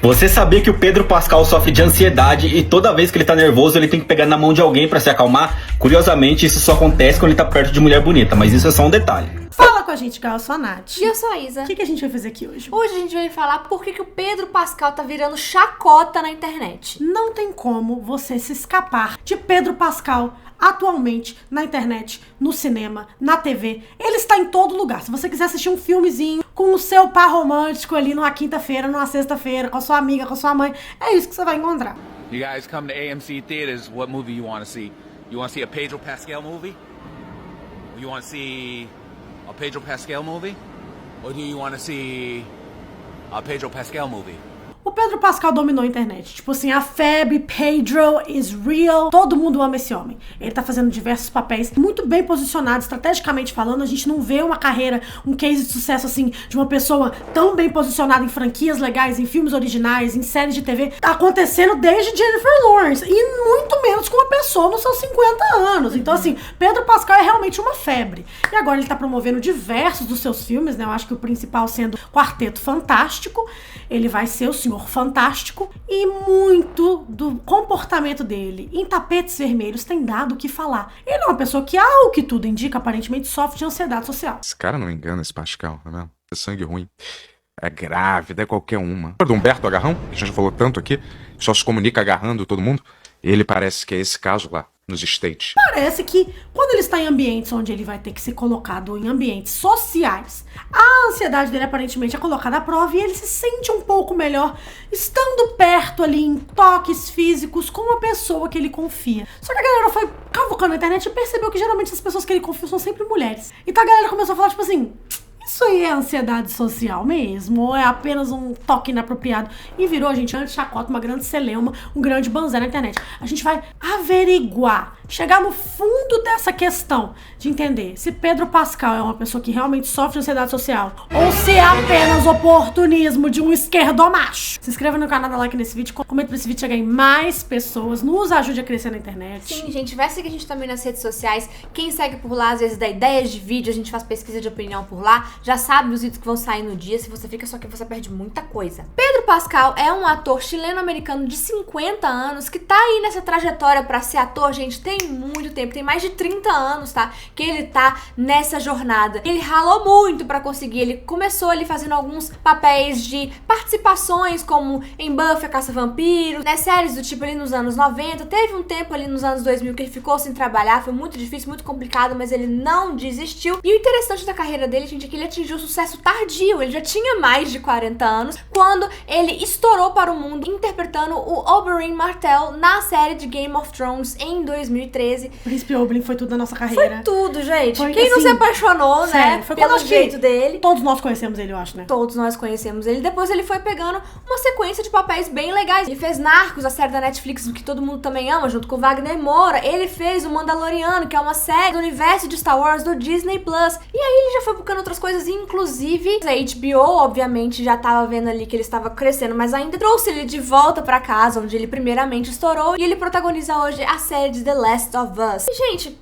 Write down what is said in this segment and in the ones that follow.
Você sabia que o Pedro Pascal sofre de ansiedade e toda vez que ele tá nervoso ele tem que pegar na mão de alguém pra se acalmar? Curiosamente, isso só acontece quando ele tá perto de mulher bonita, mas isso é só um detalhe. Fala com a gente, Gal, eu sou a Nath. E eu sou a Isa. O que a gente vai fazer aqui hoje? Hoje a gente vai falar por que o Pedro Pascal tá virando chacota na internet. Não tem como você se escapar de Pedro Pascal atualmente na internet, no cinema, na TV. Ele está em todo lugar. Se você quiser assistir um filmezinho com o seu par romântico ali numa quinta-feira, numa sexta-feira, com a sua amiga, com a sua mãe, é isso que você vai encontrar. You guys come to AMC Theaters, what movie you want to see? You want to see a Pedro Pascal movie? You want to see a Pedro Pascal movie? Or do you want to see a Pedro Pascal movie? O Pedro Pascal dominou a internet. Tipo assim, a febre, Pedro is real. Todo mundo ama esse homem. Ele tá fazendo diversos papéis muito bem posicionados, estrategicamente falando. A gente não vê uma carreira, um case de sucesso assim, de uma pessoa tão bem posicionada em franquias legais, em filmes originais, em séries de TV, tá acontecendo desde Jennifer Lawrence. E muito menos com uma pessoa nos seus 50 anos. Então assim, Pedro Pascal é realmente uma febre. E agora ele tá promovendo diversos dos seus filmes, né? Eu acho que o principal sendo Quarteto Fantástico. Ele vai ser o Senhor Fantástico, e muito do comportamento dele em tapetes vermelhos tem dado o que falar. Ele é uma pessoa que, ao que tudo indica, aparentemente sofre de ansiedade social. Esse cara não engana, esse Pascal, não é mesmo? É sangue ruim. É grávida, é qualquer uma. O do Humberto Agarrão, que a gente já falou tanto aqui, só se comunica agarrando todo mundo. Ele parece que é esse caso lá, nos States. Parece que quando ele está em ambientes onde ele vai ter que ser colocado em ambientes sociais, a ansiedade dele aparentemente é colocada à prova e ele se sente um pouco melhor estando perto ali em toques físicos com uma pessoa que ele confia. Só que a galera foi cavucando na internet e percebeu que geralmente as pessoas que ele confia são sempre mulheres. Então a galera começou a falar tipo assim: isso aí é ansiedade social mesmo? Ou é apenas um toque inapropriado? E virou, gente, uma grande chacota, uma grande celeuma, um grande banzé na internet. A gente vai averiguar, chegar no fundo dessa questão de entender se Pedro Pascal é uma pessoa que realmente sofre de ansiedade social ou se é apenas oportunismo de um esquerdomacho. Se inscreva no canal, dá like nesse vídeo, comenta pra esse vídeo chegar em mais pessoas, nos ajude a crescer na internet. Sim, gente, vai seguir a gente também nas redes sociais. Quem segue por lá, às vezes dá ideias de vídeo, a gente faz pesquisa de opinião por lá. Já sabe os vídeos que vão sair no dia, se você fica só que você perde muita coisa. Pedro Pascal é um ator chileno-americano de 50 anos que tá aí nessa trajetória pra ser ator, gente, tem muito tempo, tem mais de 30 anos, tá? Que ele tá nessa jornada. Ele ralou muito pra conseguir, ele começou ali fazendo alguns papéis de participações, como em Buffy, a Caça-Vampiros, né? Séries do tipo ali nos anos 90, teve um tempo ali nos anos 2000 que ele ficou sem trabalhar, foi muito difícil, muito complicado, mas ele não desistiu. E o interessante da carreira dele, gente, é que ele atingiu sucesso tardio, ele já tinha mais de 40 anos, quando ele estourou para o mundo interpretando o Oberyn Martell na série de Game of Thrones em 2013. O Príncipe Oberyn foi tudo da nossa carreira. Foi tudo, gente. Foi, Quem não assim, se apaixonou, sério, né, foi pelo quando jeito dele. Todos nós conhecemos ele, eu acho, né? Todos nós conhecemos ele. Depois ele foi pegando uma sequência de papéis bem legais. Ele fez Narcos, a série da Netflix, que todo mundo também ama, junto com o Wagner Moura. Ele fez o Mandaloriano, que é uma série do universo de Star Wars do Disney Plus. E aí ele já foi buscando outras coisas, inclusive a HBO, obviamente, já tava vendo ali que ele estava crescendo, mas ainda trouxe ele de volta pra casa, onde ele primeiramente estourou. E ele protagoniza hoje a série de The Last of Us. E, gente,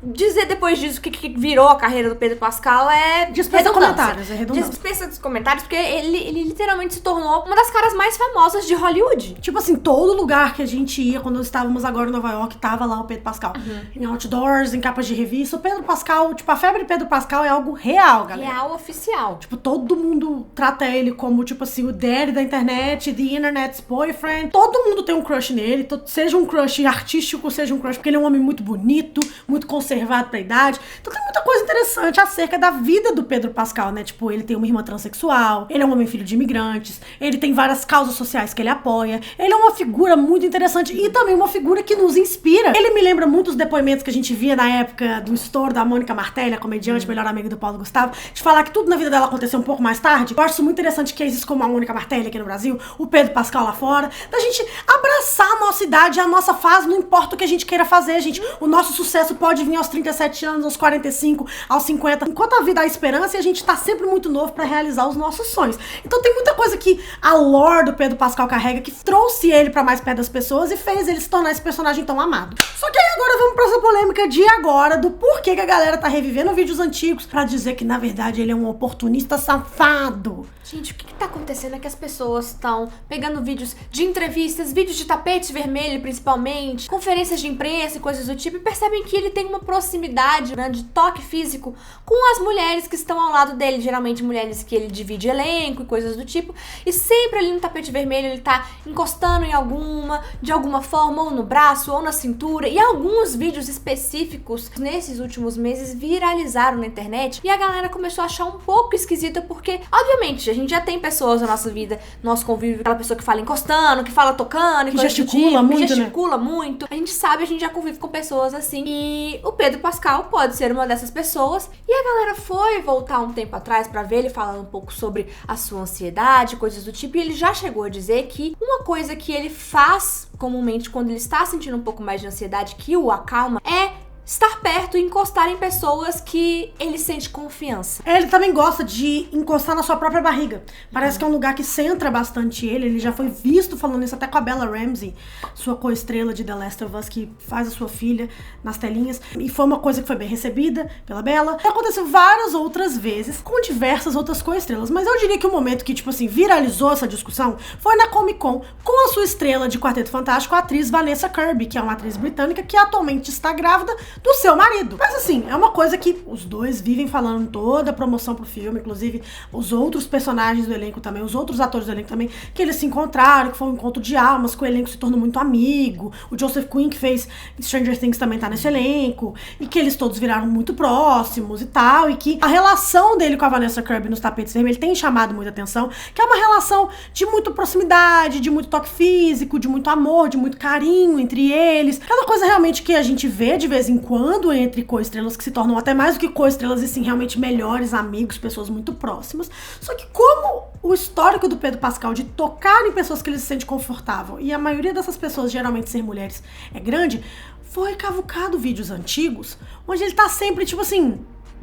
dizer depois disso o que virou a carreira do Pedro Pascal é dispensa comentários, é redundância. Dispensa dos comentários, porque ele literalmente se tornou uma das caras mais famosas de Hollywood. Tipo assim, todo lugar que a gente ia, quando estávamos agora em Nova York, tava lá o Pedro Pascal. Em outdoors, em capas de revista. O Pedro Pascal, tipo, a febre de Pedro Pascal é algo real, galera. Real oficial. Tipo, todo mundo trata ele como, tipo assim, o daddy da internet, the internet's boyfriend. Todo mundo tem um crush nele, seja um crush artístico, seja um crush porque ele é um homem muito bonito, muito conservado pra idade. Então tem muita coisa interessante acerca da vida do Pedro Pascal, né? Tipo, ele tem uma irmã transexual, ele é um homem filho de imigrantes, ele tem várias causas sociais que ele apoia, ele é uma figura muito interessante e também uma figura que nos inspira. Ele me lembra muito os depoimentos que a gente via na época do estouro da Mônica Martelli, a comediante, melhor amiga do Paulo Gustavo, de falar que tudo na vida dela aconteceu um pouco mais tarde. Eu acho isso muito interessante, cases como a Mônica Martelli aqui no Brasil, o Pedro Pascal lá fora, da gente abraçar a nossa idade, a nossa fase, não importa o que a gente queira fazer, gente. O nosso sucesso pode vir aos 37 anos, aos 45, aos 50. Enquanto a vida há esperança, e a gente tá sempre muito novo pra realizar os nossos sonhos. Então tem muita coisa que a lore do Pedro Pascal carrega que trouxe ele pra mais perto das pessoas e fez ele se tornar esse personagem tão amado. Só que aí agora vamos pra essa polêmica de agora, do porquê que a galera tá revivendo vídeos antigos pra dizer que na verdade ele é um oportunista safado. Gente, o que tá acontecendo é que as pessoas estão pegando vídeos de entrevistas, vídeos de tapete vermelho principalmente, conferências de imprensa e coisas do tipo, e percebem que ele tem uma proximidade, né, de toque físico com as mulheres que estão ao lado dele, geralmente mulheres que ele divide elenco e coisas do tipo, e sempre ali no tapete vermelho ele tá encostando em alguma, de alguma forma, ou no braço, ou na cintura, e alguns vídeos específicos nesses últimos meses viralizaram na internet, e a galera começou a achar um pouco esquisito, porque, obviamente, a gente já tem pessoas na nossa vida, nosso convívio, aquela pessoa que fala encostando, que fala tocando, que gesticula muito, que gesticula muito. A gente sabe, a gente já convive com pessoas assim. E o Pedro Pascal pode ser uma dessas pessoas. E a galera foi voltar um tempo atrás pra ver ele falando um pouco sobre a sua ansiedade, coisas do tipo. E ele já chegou a dizer que uma coisa que ele faz comumente quando ele está sentindo um pouco mais de ansiedade, que o acalma, é estar perto e encostar em pessoas que ele sente confiança. Ele também gosta de encostar na sua própria barriga. Parece que é um lugar que centra bastante ele. Ele já foi visto falando isso até com a Bella Ramsey, sua co-estrela de The Last of Us, que faz a sua filha nas telinhas. E foi uma coisa que foi bem recebida pela Bella. Aconteceu várias outras vezes com diversas outras co-estrelas. Mas eu diria que o momento que, tipo assim, viralizou essa discussão foi na Comic Con com a sua estrela de Quarteto Fantástico, a atriz Vanessa Kirby, que é uma atriz britânica que atualmente está grávida do seu marido. Mas assim, é uma coisa que os dois vivem falando toda a promoção pro filme, inclusive os outros personagens do elenco também, os outros atores do elenco também, que eles se encontraram, que foi um encontro de almas, que o elenco se tornou muito amigo. O Joseph Quinn, que fez Stranger Things, também tá nesse elenco, e que eles todos viraram muito próximos e tal, e que a relação dele com a Vanessa Kirby nos tapetes vermelhos tem chamado muita atenção, que é uma relação de muita proximidade, de muito toque físico, de muito amor, de muito carinho entre eles, aquela coisa realmente que a gente vê de vez em quando entre co-estrelas que se tornam até mais do que co-estrelas e sim realmente melhores amigos, pessoas muito próximas. Só que como o histórico do Pedro Pascal de tocar em pessoas que ele se sente confortável, e a maioria dessas pessoas geralmente ser mulheres é grande, foi cavucado vídeos antigos onde ele tá sempre, tipo assim,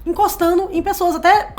encostando em pessoas. Até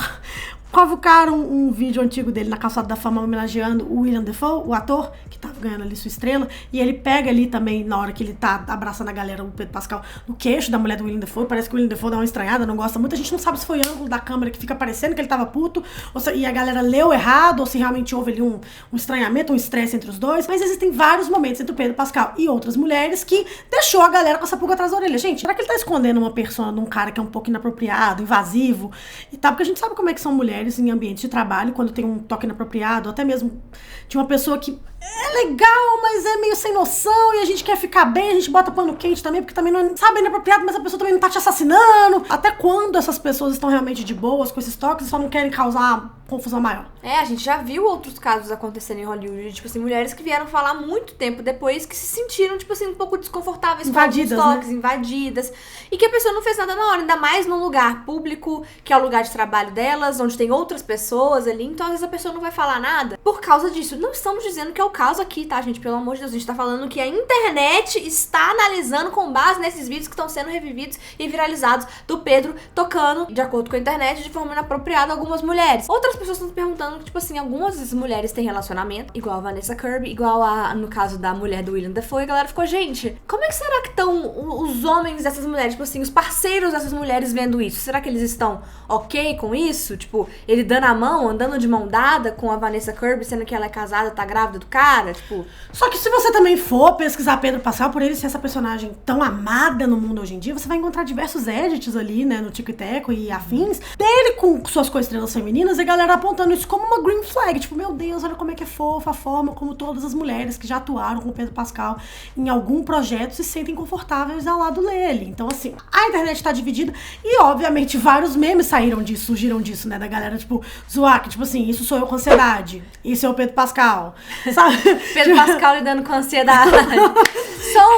cavucaram um vídeo antigo dele na Calçada da Fama homenageando o William Dafoe, o ator que tava ganhando ali sua estrela, e ele pega ali também, na hora que ele tá abraçando a galera, o Pedro Pascal, no queixo da mulher do William Dafoe. Parece que o William Dafoe dá uma estranhada, não gosta muito. A gente não sabe se foi ângulo da câmera que fica parecendo que ele tava puto, ou se, e a galera leu errado, ou se realmente houve ali um estranhamento, um estresse entre os dois. Mas existem vários momentos entre o Pedro Pascal e outras mulheres que deixou a galera com essa pulga atrás da orelha. Gente, será que ele tá escondendo uma persona de um cara que é um pouco inapropriado, invasivo e tal? Porque a gente sabe como é que são mulheres em ambiente de trabalho, quando tem um toque inapropriado, até mesmo de uma pessoa que é legal, mas é meio sem noção, e a gente quer ficar bem, a gente bota pano quente também, porque também não é, sabe, inapropriado, mas a pessoa também não tá te assassinando. Até quando essas pessoas estão realmente de boas com esses toques e só não querem causar confusão maior? É, a gente já viu outros casos acontecendo em Hollywood, tipo assim, mulheres que vieram falar muito tempo depois que se sentiram, tipo assim, um pouco desconfortáveis invadidas, com os toques, né? Invadidas, e que a pessoa não fez nada na hora, ainda mais num lugar público, que é o lugar de trabalho delas, onde tem outras pessoas ali, então às vezes a pessoa não vai falar nada por causa disso. Não estamos dizendo que é o caso aqui, tá, gente? Pelo amor de Deus, a gente tá falando que a internet está analisando com base nesses vídeos que estão sendo revividos e viralizados do Pedro tocando, de acordo com a internet, de forma inapropriada algumas mulheres. Outras pessoas estão se perguntando, tipo assim, algumas dessas mulheres têm relacionamento, igual a Vanessa Kirby, igual a, no caso da mulher do William Dafoe, e a galera ficou, gente, como é que será que estão os homens dessas mulheres, tipo assim, os parceiros dessas mulheres vendo isso? Será que eles estão ok com isso? Tipo, ele dando a mão, andando de mão dada com a Vanessa Kirby, sendo que ela é casada, tá grávida do cara, tipo... Só que se você também for pesquisar Pedro Pascal, por ele ser essa personagem tão amada no mundo hoje em dia, você vai encontrar diversos edits ali, né, no Tico e Teco e afins, dele com suas co-estrelas femininas, e a galera apontando isso como uma green flag, tipo, meu Deus, olha como é que é fofa a forma como todas as mulheres que já atuaram com o Pedro Pascal em algum projeto se sentem confortáveis ao lado dele. Então, assim, a internet tá dividida e, obviamente, vários memes saíram disso, surgiram disso, né, da galera, tipo, zoar, que, tipo assim, isso sou eu com ansiedade, isso é o Pedro Pascal, sabe? Pedro Pascal lidando com ansiedade.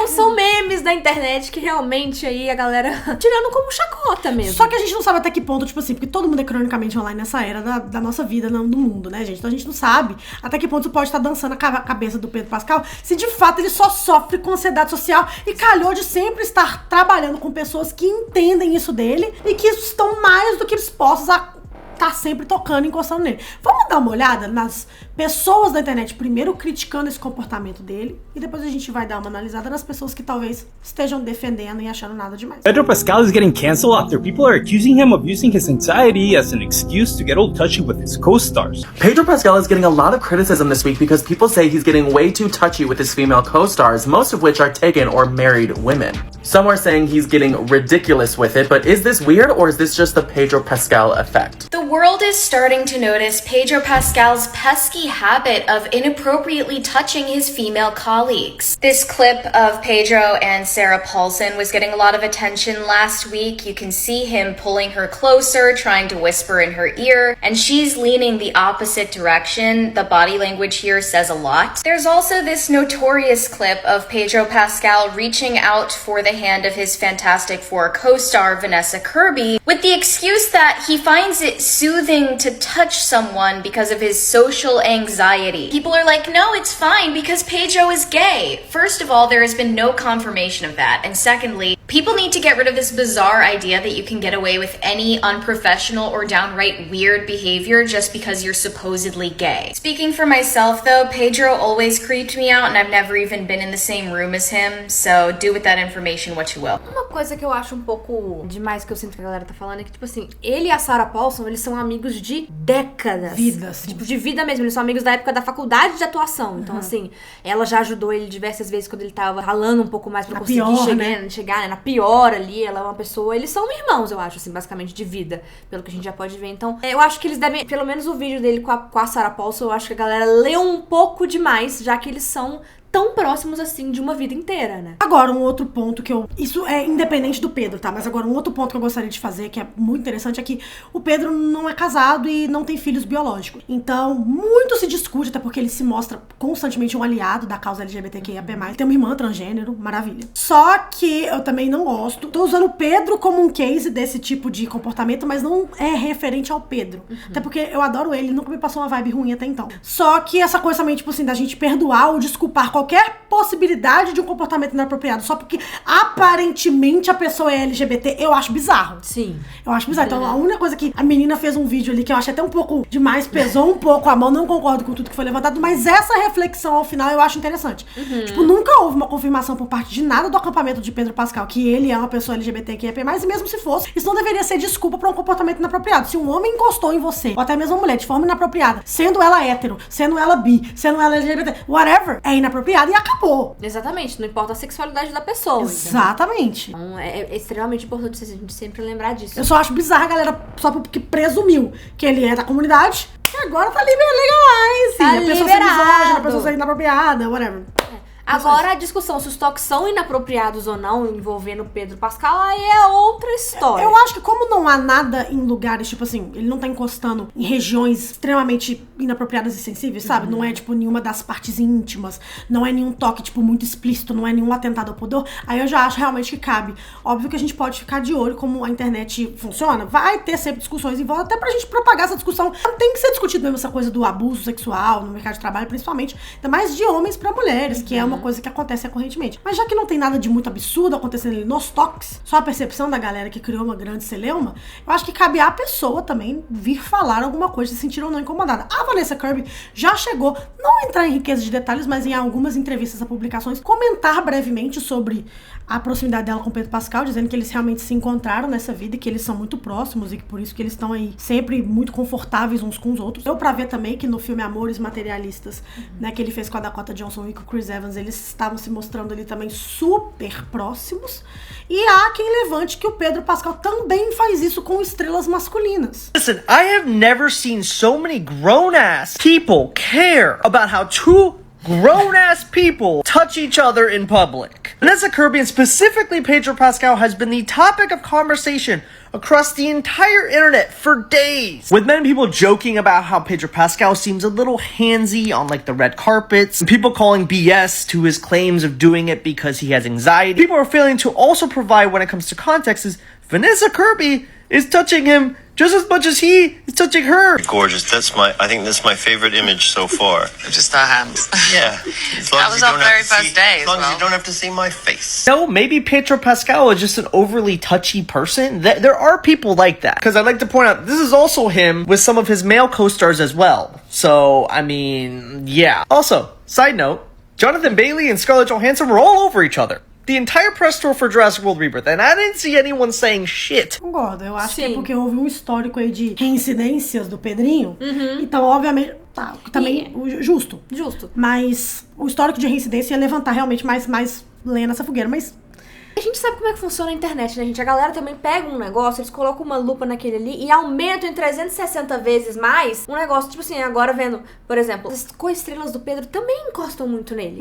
São memes da internet que realmente aí a galera tirando como chacota mesmo. Só que a gente não sabe até que ponto, tipo assim, porque todo mundo é cronicamente online nessa era da nossa vida, no mundo, né, gente? Então a gente não sabe até que ponto isso pode estar dançando a cabeça do Pedro Pascal, se de fato ele só sofre com ansiedade social e calhou de sempre estar trabalhando com pessoas que entendem isso dele e que estão mais do que dispostos a tá sempre tocando e encostando nele. Vamos dar uma olhada nas pessoas da internet, primeiro criticando esse comportamento dele, e depois a gente vai dar uma analisada nas pessoas que talvez estejam defendendo e achando nada demais. Pedro Pascal is getting canceled after people are accusing him of using his anxiety as an excuse to get all touchy with his co-stars. Pedro Pascal is getting a lot of criticism this week because people say he's getting way too touchy with his female co-stars, most of which are taken or married women. Some are saying he's getting ridiculous with it, but is this weird or is this just the Pedro Pascal effect? The world is starting to notice Pedro Pascal's pesky habit of inappropriately touching his female colleagues. This clip of Pedro and Sarah Paulson was getting a lot of attention last week. You can see him pulling her closer, trying to whisper in her ear, and she's leaning the opposite direction. The body language here says a lot. There's also this notorious clip of Pedro Pascal reaching out for the hand of his Fantastic Four co-star Vanessa Kirby with the excuse that he finds it soothing to touch someone because of his social anxiety. People are like, no, it's fine because Pedro is gay. First of all, there has been no confirmation of that. And secondly, people need to get rid of this bizarre idea that you can get away with any unprofessional or downright weird behavior just because you're supposedly gay. Speaking for myself though, Pedro always creeped me out and I've never even been in the same room as him, so do with that information what you will. Uma coisa que eu acho um pouco demais que eu sinto que a galera tá falando é que, tipo assim, ele e a Sarah Paulson, eles são amigos de décadas. Vidas. Tipo, de vida mesmo. Eles são amigos da época da faculdade de atuação. Então, assim, ela já ajudou ele diversas vezes quando ele tava ralando um pouco mais pra conseguir chegar, né? Na pior ali. Ela é uma pessoa... Eles são irmãos, eu acho, assim, basicamente, de vida. Pelo que a gente já pode ver. Então, eu acho que eles devem... Pelo menos o vídeo dele com a Sarah Paulson, eu acho que a galera leu um pouco demais, já que eles são tão próximos assim de uma vida inteira, né? Agora, um outro ponto que isso é independente do Pedro, tá? Mas agora um outro ponto que eu gostaria de fazer, que é muito interessante, é que o Pedro não é casado e não tem filhos biológicos. Então, muito se discute, até porque ele se mostra constantemente um aliado da causa LGBTQIAP+. Tem uma irmã transgênero, maravilha. Só que eu também não gosto. Tô usando o Pedro como um case desse tipo de comportamento, mas não é referente ao Pedro. Até porque eu adoro ele, nunca me passou uma vibe ruim até então. Só que essa coisa também, tipo assim, da gente perdoar ou desculpar qualquer possibilidade de um comportamento inapropriado só porque aparentemente a pessoa é LGBT, eu acho bizarro. Sim. Eu acho bizarro. Então, a única coisa que a menina fez um vídeo ali que eu achei até um pouco demais, pesou um pouco a mão, não concordo com tudo que foi levantado, mas essa reflexão ao final eu acho interessante. Tipo, nunca houve uma confirmação por parte de nada do acampamento de Pedro Pascal que ele é uma pessoa LGBTQIA+, e mesmo se fosse, isso não deveria ser desculpa pra um comportamento inapropriado. Se um homem encostou em você, ou até mesmo uma mulher, de forma inapropriada, sendo ela hétero, sendo ela bi, sendo ela LGBT, whatever, é inapropriado e acabou. Exatamente, não importa a sexualidade da pessoa. Exatamente. Então, é extremamente importante a gente sempre lembrar disso. Eu só acho bizarro a galera só porque presumiu que ele é da comunidade e agora tá legalize. Tá a pessoa liberado. ser misógina, a pessoa ser inapropriada, whatever. Agora, a discussão se os toques são inapropriados ou não envolvendo Pedro Pascal, aí é outra história. Eu acho que como não há nada em lugares, tipo assim, ele não tá encostando em regiões extremamente inapropriadas e sensíveis, sabe? Não é, tipo, nenhuma das partes íntimas, não é nenhum toque, tipo, muito explícito, não é nenhum atentado ao pudor, aí eu já acho realmente que cabe. Óbvio que a gente pode ficar de olho como a internet funciona, vai ter sempre discussões em volta, até pra gente propagar essa discussão. Tem que ser discutido mesmo essa coisa do abuso sexual no mercado de trabalho, principalmente, ainda mais de homens pra mulheres, que é uma coisa que acontece recorrentemente. Mas já que não tem nada de muito absurdo acontecendo ali nos toques, só a percepção da galera que criou uma grande celeuma, eu acho que cabe à pessoa também vir falar alguma coisa, se sentir ou não incomodada. A Vanessa Kirby já chegou, não entrar em riqueza de detalhes, mas em algumas entrevistas a publicações, comentar brevemente sobre a proximidade dela com Pedro Pascal, dizendo que eles realmente se encontraram nessa vida e que eles são muito próximos e que por isso que eles estão aí sempre muito confortáveis uns com os outros. Deu pra ver também que no filme Amores Materialistas, né, que ele fez com a Dakota Johnson e com o Chris Evans, eles estavam se mostrando ali também super próximos. E há quem levante que o Pedro Pascal também faz isso com estrelas masculinas. Listen, I have never seen so many grown-ass people care about how two grown-ass people touch each other in public. Vanessa Kirby and specifically Pedro Pascal has been the topic of conversation across the entire internet for days, with many people joking about how Pedro Pascal seems a little handsy on like the red carpets, and people calling BS to his claims of doing it because he has anxiety. People are failing to also provide when it comes to context is Vanessa Kirby is touching him just as much as he is touching her. Gorgeous. I think that's my favorite image so far. Just our hands. Yeah. That was our very first day as long as you don't have to see my face. No, maybe Pedro Pascal is just an overly touchy person. There are people like that. Because I'd like to point out, this is also him with some of his male co-stars as well. So, I mean, yeah. Also, side note, Jonathan Bailey and Scarlett Johansson were all over each other the entire press tour for Jurassic World Rebirth, and I didn't see anyone saying shit. Concordo, eu acho que é porque houve um histórico aí de reincidências do Pedrinho, então obviamente, tá, também justo. Mas o histórico de reincidência ia levantar realmente mais lenha nessa fogueira, mas... A gente sabe como é que funciona a internet, né, gente? A galera também pega um negócio, eles colocam uma lupa naquele ali e aumentam em 360 vezes mais um negócio, tipo assim, agora vendo, por exemplo, as coestrelas do Pedro também encostam muito nele.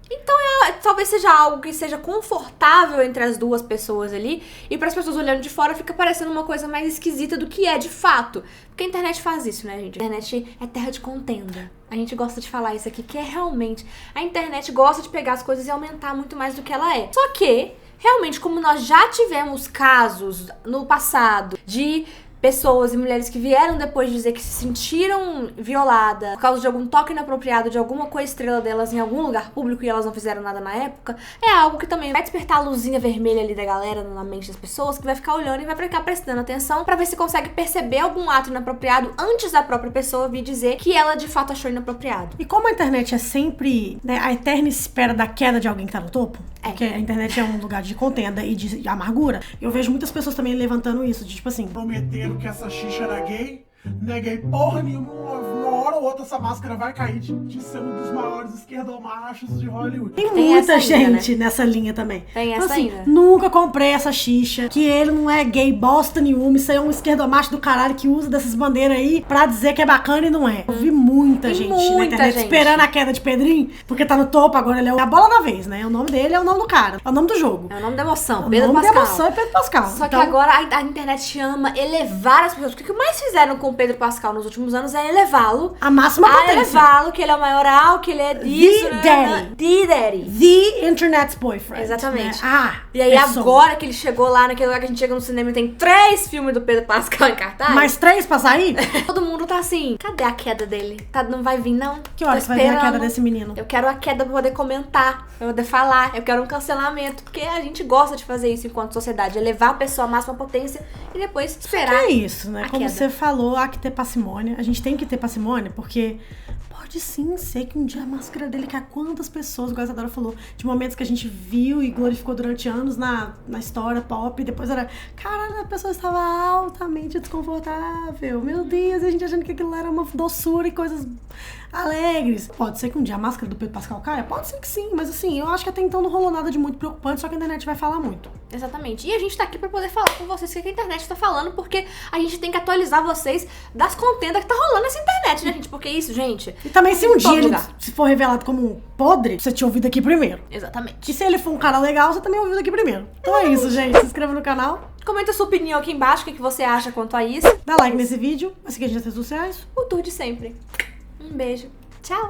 Então, talvez seja algo que seja confortável entre as duas pessoas ali, e para as pessoas olhando de fora fica parecendo uma coisa mais esquisita do que é de fato. Porque a internet faz isso, né, gente? A internet é terra de contenda. A gente gosta de falar isso aqui, que é realmente... A internet gosta de pegar as coisas e aumentar muito mais do que ela é. Só que... Realmente, como nós já tivemos casos no passado de pessoas e mulheres que vieram depois dizer que se sentiram violadas por causa de algum toque inapropriado de alguma coestrela delas em algum lugar público e elas não fizeram nada na época, é algo que também vai despertar a luzinha vermelha ali da galera na mente das pessoas, que vai ficar olhando e vai ficar prestando atenção pra ver se consegue perceber algum ato inapropriado antes da própria pessoa vir dizer que ela de fato achou inapropriado. E como a internet é sempre, né, a eterna espera da queda de alguém que tá no topo, porque a internet é um lugar de contenda e de amargura, eu vejo muitas pessoas também levantando isso, de tipo assim... Prometeram que essa xixa era gay, não é gay porra nenhuma, uma hora ou outra essa máscara vai cair de ser um dos maiores esquerdomachos de Hollywood. Tem muita gente nessa linha também. Tem então, essa assim, ainda. Nunca comprei essa xixa, que ele não é gay bosta nenhuma, isso aí é um esquerdomacho do caralho que usa dessas bandeiras aí pra dizer que é bacana e não é. Eu vi muita gente na internet esperando a queda de Pedrinho, porque tá no topo, agora ele é a bola da vez, né? O nome dele é o nome do cara, é o nome do jogo. É o nome da emoção, Pedro Pascal. O nome da emoção é Pedro Pascal. Só que agora a internet ama elevar as pessoas, porque o que mais fizeram com o Pedro Pascal nos últimos anos é elevá-lo a máxima potência. Elevá-lo, que ele é o maioral, que ele é disso, The Daddy. The Internet's Boyfriend. Exatamente. Né? E aí agora que ele chegou lá naquele lugar que a gente chega no cinema e tem 3 filmes do Pedro Pascal em cartaz. Mais 3 pra sair? Todo mundo tá assim, cadê a queda dele? Não vai vir, não? Que hora você vai ver a queda desse menino? Eu quero a queda pra poder comentar, pra poder falar. Eu quero um cancelamento, porque a gente gosta de fazer isso enquanto sociedade, elevar a pessoa à máxima potência e depois esperar. É isso, né? Como queda. você falou, há que ter parcimônia. A gente tem que ter parcimônia, porque pode sim ser que um dia a máscara dele caia. Quantas pessoas, igual a Isadora falou, de momentos que a gente viu e glorificou durante anos na história pop, e depois era, caralho, a pessoa estava altamente desconfortável. Meu Deus, a gente achando que aquilo era uma doçura e coisas alegres. Pode ser que um dia a máscara do Pedro Pascal caia? Pode ser que sim, mas assim, eu acho que até então não rolou nada de muito preocupante, só que a internet vai falar muito. Exatamente. E a gente tá aqui pra poder falar com vocês o que a internet tá falando, porque a gente tem que atualizar vocês das contendas que tá rolando nessa internet, né, gente? Porque isso, gente... E também se um dia ele se for revelado como um podre, você tinha ouvido aqui primeiro. Exatamente. E se ele for um cara legal, você também ouviu aqui primeiro. Então é isso, gente. Se inscreva no canal. Comenta a sua opinião aqui embaixo, o que você acha quanto a isso. Dá like nesse vídeo. Vai seguir a gente nas redes sociais. O tour de sempre. Um beijo. Tchau.